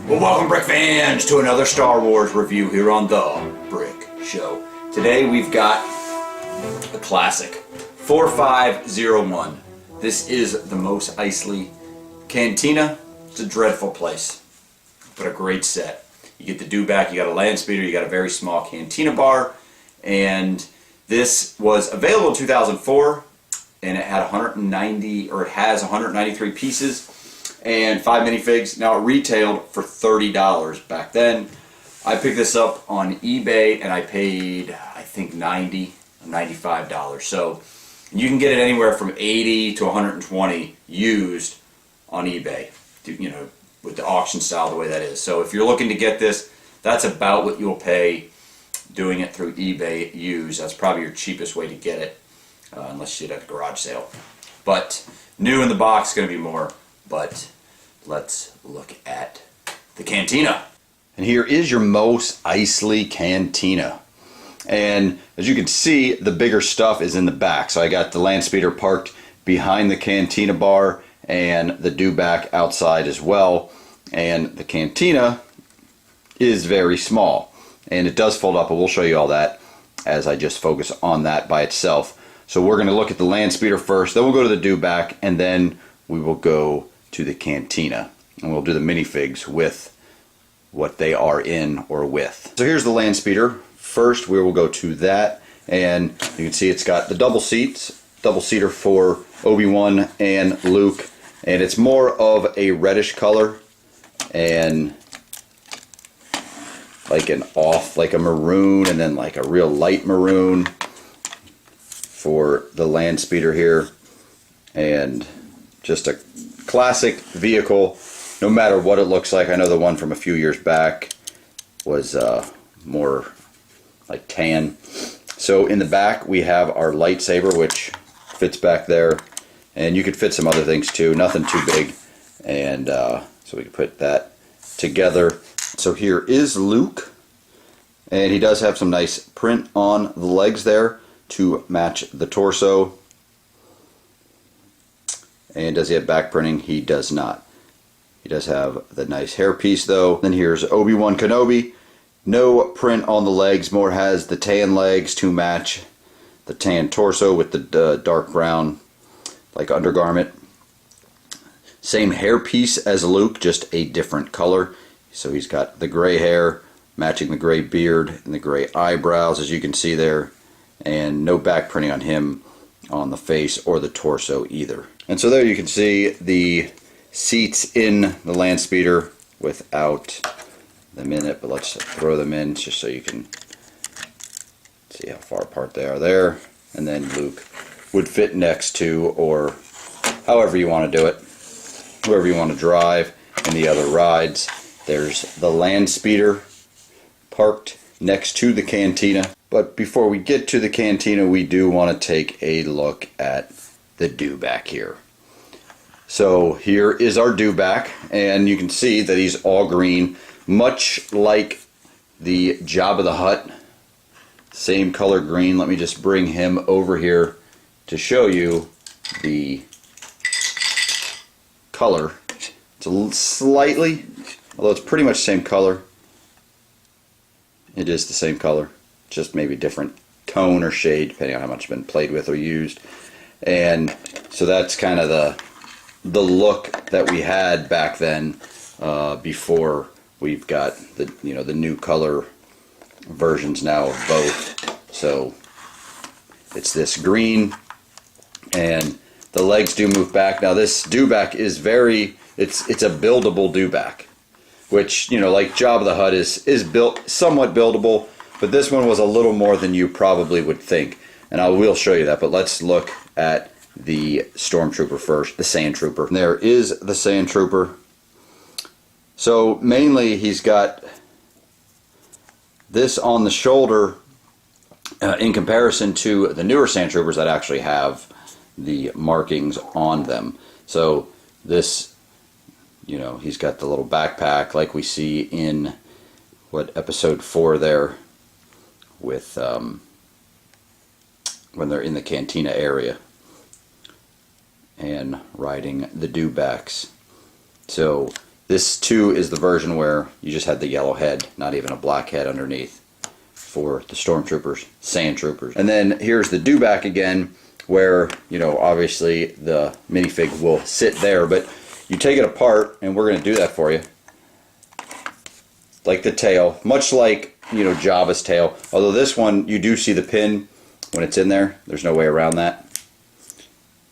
Well, welcome Brick fans to another Star Wars review here on The Brick Show. Today we've got a classic, 4501. This is the Mos Eisley Cantina. It's a dreadful place, but a great set. You get the Doback, you got a Landspeeder, you got a very small Cantina bar, and this was available in 2004, and it had 193 pieces and 5 minifigs. Now it retailed for $30 back then. I picked this up on eBay and I paid, I think, $90, $95. So you can get it anywhere from $80 to $120 used on eBay, you know, with the auction style the way that is. So if you're looking to get this, that's about what you'll pay doing it through eBay used. That's probably your cheapest way to get it, unless you get it at a garage sale. But new in the box is going to be more. But let's look at the Cantina. And here is your Mos Eisley Cantina. And as you can see, the bigger stuff is in the back. So I got the Landspeeder parked behind the Cantina bar and the Doback outside as well. And the Cantina is very small. And it does fold up, but we'll show you all that as I just focus on that by itself. So we're going to look at the Landspeeder first, then we'll go to the Doback, and then we will go to the Cantina. And we'll do the minifigs with what they are in or with. So here's the Landspeeder. First we will go to that, and you can see it's got the double seater for Obi-Wan and Luke, and it's more of a reddish color and like an like a maroon, and then like a real light maroon for the Landspeeder here. And just a classic vehicle, no matter what it looks like. I know the one from a few years back was more like tan. So in the back we have our lightsaber, which fits back there, and you could fit some other things too, nothing too big, and so we can put that together. So here is Luke, and he does have some nice print on the legs there to match the torso. And does he have back printing? He does not. He does have the nice hairpiece though. Then here's Obi-Wan Kenobi. No print on the legs, more has the tan legs to match the tan torso with the dark brown like undergarment. Same hairpiece as Luke, just a different color. So he's got the gray hair matching the gray beard and the gray eyebrows, as you can see there. And no back printing on him on the face or the torso either. And so there you can see the seats in the Landspeeder without them in it, but let's throw them in just so you can see how far apart they are there. And then Luke would fit next to, or however you want to do it, whoever you want to drive, and the other rides. There's the Landspeeder parked next to the Cantina. But before we get to the Cantina, we do want to take a look at the Doback here. So here is our Doback, and you can see that he's all green, much like the Jabba the Hutt. Same color green. Let me just bring him over here to show you the color. It's a little slightly, although it's pretty much the same color. It is the same color, just maybe different tone or shade depending on how much it's been played with or used. And so that's kind of the look that we had back then, before we've got the the new color versions now of both. So it's this green, and the legs do move back. Now this Doback is it's a buildable Doback, which, like Jabba the Hutt is built somewhat buildable, but this one was a little more than you probably would think, and I will show you that. But let's look at the Stormtrooper first, the Sand Trooper. There is the Sand Trooper. So mainly he's got this on the shoulder, in comparison to the newer Sand Troopers that actually have the markings on them. So this, he's got the little backpack like we see in episode 4 there with when they're in the Cantina area and riding the Dobacks. So This too is the version where you just had the yellow head, not even a black head underneath for the stormtroopers, sand troopers. And then here's the Doback again, where, you know, obviously the minifig will sit there, but you take it apart, and we're going to do that for you. Like the tail, much like, you know, Jabba's tail. Although this one, you do see the pin when it's in there. There's no way around that.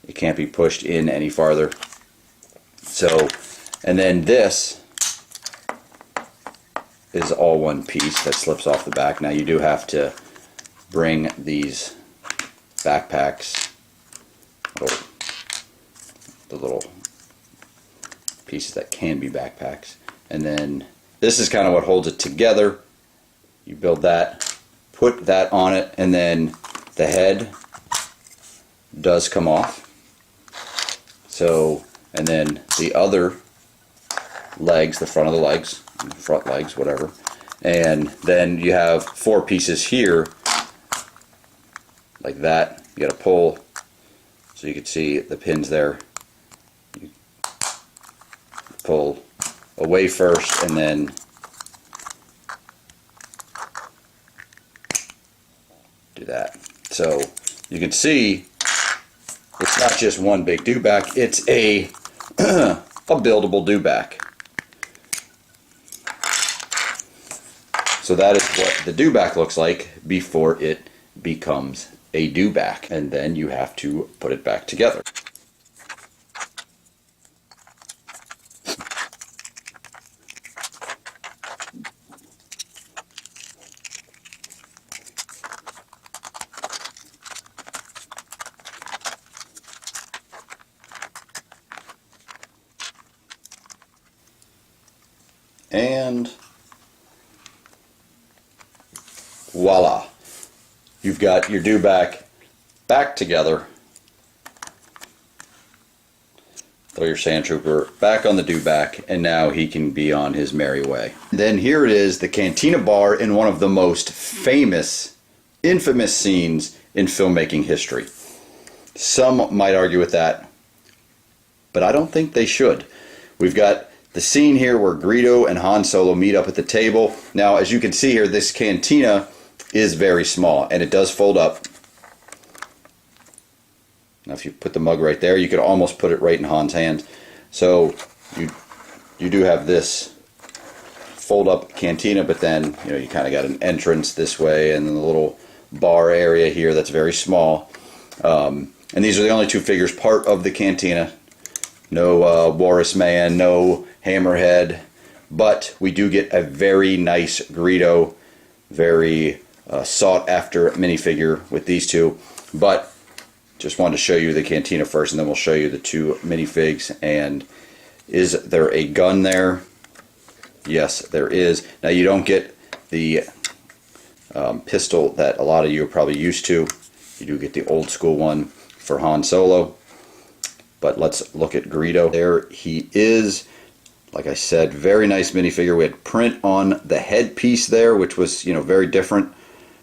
It can't be pushed in any farther. So, and then this is all one piece that slips off the back. Now you do have to bring these backpacks, the little pieces that can be backpacks, and then this is kind of what holds it together. You build that, put that on it, and then the head does come off. So, and then the other legs, the front of the legs, front legs, whatever, and then you have 4 pieces here like that. You got to pull so you can see the pins there. You pull away first, and then do that. So you can see it's not just one big Doback, it's a a buildable Doback. So that is what the Doback looks like before it becomes a Doback, and then you have to put it back together. And voila, you've got your Doback back together. Throw your sand trooper back on the Doback, and now he can be on his merry way. Then here it is, the Cantina bar in one of the most famous, infamous scenes in filmmaking history. Some might argue with that, but I don't think they should. We've got the scene here where Greedo and Han Solo meet up at the table. Now, as you can see here, this cantina is very small, and it does fold up. Now, if you put the mug right there, you could almost put it right in Han's hand. So you do have this fold-up cantina, but then, you know, you kind of got an entrance this way, and then the little bar area here that's very small. And these are the only 2 figures part of the cantina. No Walrus Man, no Hammerhead, but we do get a very nice Greedo, very sought after minifigure with these 2. But just wanted to show you the cantina first, and then we'll show you the 2 minifigs. And is there a gun there? Yes, there is. Now you don't get the pistol that a lot of you are probably used to. You do get the old school one for Han Solo. But let's look at Greedo. There he is. Like I said, very nice minifigure. We had print on the headpiece there, which was, you know, very different,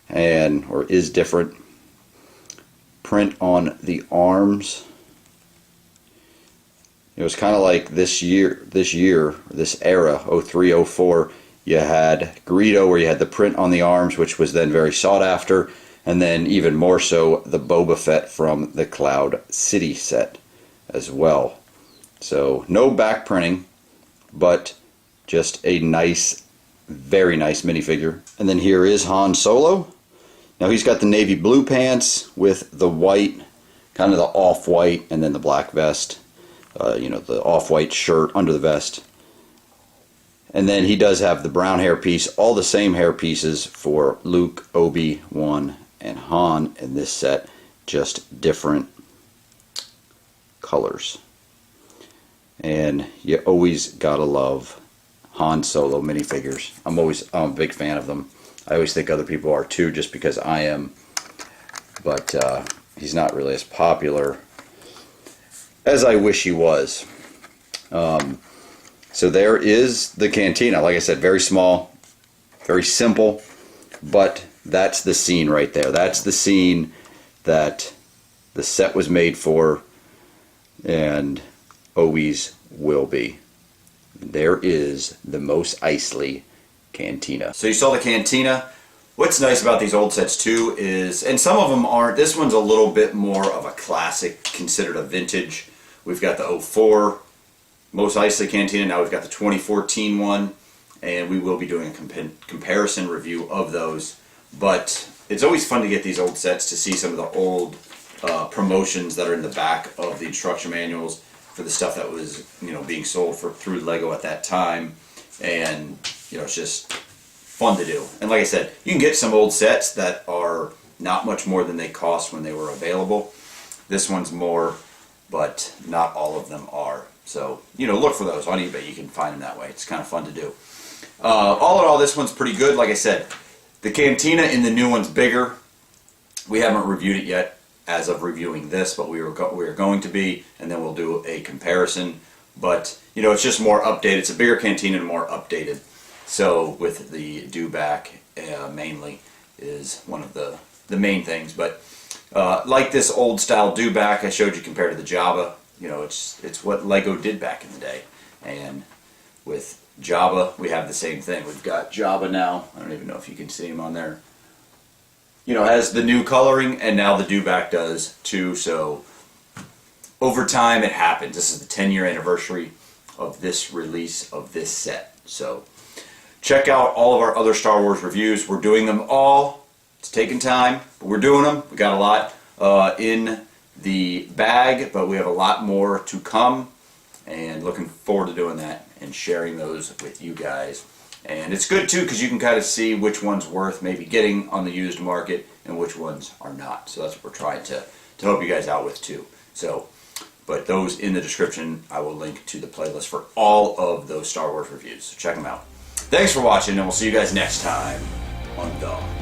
and or is different. Print on the arms. It was kind of like this era, 03, 04, you had Greedo where you had the print on the arms, which was then very sought after, and then even more so the Boba Fett from the Cloud City set as well. So no back printing, but just a nice, very nice minifigure. And then here is Han Solo. Now he's got the navy blue pants with the white, kind of the off-white, and then the black vest. You know, the off-white shirt under the vest. And then he does have the brown hair piece, all the same hair pieces for Luke, Obi-Wan, and Han in this set, just different colors. And you always gotta love Han Solo minifigures. I'm a big fan of them. I always think other people are too, just because I am, but he's not really as popular as I wish he was. So there is the cantina. Like I said, very small, very simple, but that's the scene right there. That's the scene that the set was made for, and always will be. there is the Mos Eisley Cantina. So you saw the Cantina. What's nice about these old sets too is, and some of them aren't, this one's a little bit more of a classic, considered a vintage. We've got the 04 Mos Eisley Cantina, now we've got the 2014 one, and we will be doing a comparison review of those. But it's always fun to get these old sets to see some of the old promotions that are in the back of the instruction manuals for the stuff that was, you know, being sold through Lego at that time. And, you know, it's just fun to do. And like I said, you can get some old sets that are not much more than they cost when they were available. This one's more, but not all of them are. So, you know, look for those on eBay. You can find them that way. It's kind of fun to do. All in all, this one's pretty good. Like I said, the Cantina in the new one's bigger. We haven't reviewed it yet as of reviewing this, but we are going to be, and then we'll do a comparison. But, you know, it's just more updated. It's a bigger Cantina and more updated. So with the Doback mainly is one of the main things. But like this old style Doback I showed you compared to the Java, you know, it's what Lego did back in the day. And with Java we have the same thing. We've got Java now. I don't even know if you can see him on there. You know, has the new coloring, and now the Doback does too. So over time it happens. This is the 10-year anniversary of this release of this set. So check out all of our other Star Wars reviews. We're doing them all. It's taking time, but we're doing them. We got a lot in the bag, but we have a lot more to come, and looking forward to doing that and sharing those with you guys. And it's good too, because you can kind of see which one's worth maybe getting on the used market and which ones are not. So that's what we're trying to help you guys out with too. So, but those in the description, I will link to the playlist for all of those Star Wars reviews. So check them out. Thanks for watching, and we'll see you guys next time on The